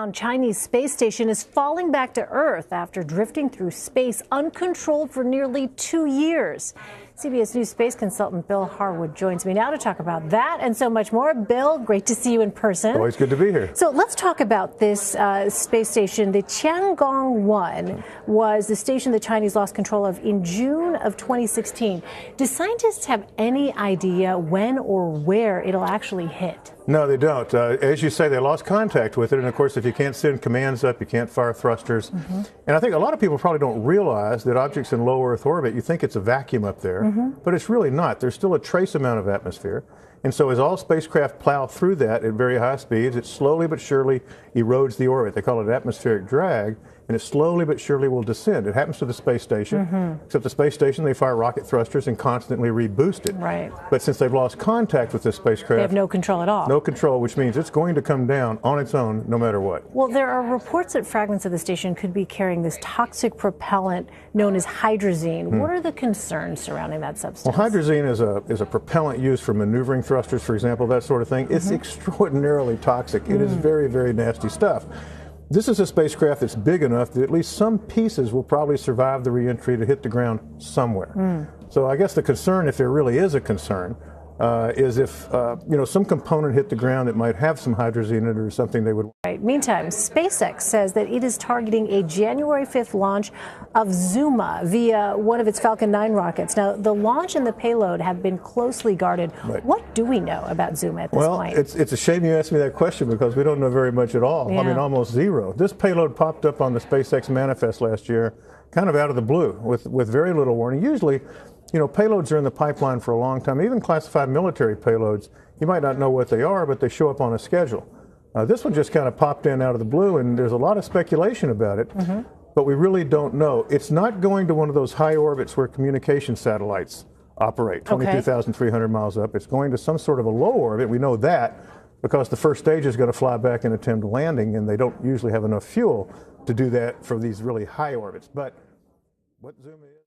underground Chinese space station is falling back to Earth after drifting through space uncontrolled for nearly 2 years. CBS News space consultant Bill Harwood joins me now to talk about that and so much more. Bill, great to see you in person. Always good to be here. So let's talk about this space station. The Tiangong-1 was the station the Chinese lost control of in June of 2016. Do scientists have any idea when or where it'll actually hit? No, they don't. As you say, they lost contact with it. And of course, if you can't send commands up, you can't fire thrusters. And I think a lot of people probably don't realize that objects in low Earth orbit, you think it's a vacuum up there, but it's really not. There's still a trace amount of atmosphere. And so as all spacecraft plow through that at very high speeds, it slowly but surely erodes the orbit. They call it atmospheric drag, and it slowly but surely will descend. It happens to the space station, except the space station, they fire rocket thrusters and constantly reboost it. Right. But since they've lost contact with this spacecraft, they have no control at all. No control, which means it's going to come down on its own no matter what. Well, there are reports that fragments of the station could be carrying this toxic propellant known as hydrazine. What are the concerns surrounding that substance? Well, hydrazine is a propellant used for maneuvering thrusters, for example, that sort of thing. It's extraordinarily toxic. It is very, very nasty stuff. This is a spacecraft that's big enough that at least some pieces will probably survive the reentry to hit the ground somewhere. So I guess the concern, if there really is a concern, is if some component hit the ground that might have some hydrazine in it or something they would. Right. Meantime, SpaceX says that it is targeting a January 5th launch of Zuma via one of its Falcon 9 rockets. Now, the launch and the payload have been closely guarded. Right. What do we know about Zuma at this point? Well, it's a shame you asked me that question because we don't know very much at all. Yeah. I mean, almost zero. This payload popped up on the SpaceX manifest last year, kind of out of the blue, with very little warning. Usually, payloads are in the pipeline for a long time. Even classified military payloads, you might not know what they are, but they show up on a schedule. This one just kind of popped in out of the blue, and there's a lot of speculation about it, but we really don't know. It's not going to one of those high orbits where communication satellites operate, 22,300 miles up. It's going to some sort of a low orbit. We know that because the first stage is going to fly back and attempt landing, and they don't usually have enough fuel to do that for these really high orbits. But what Zuma is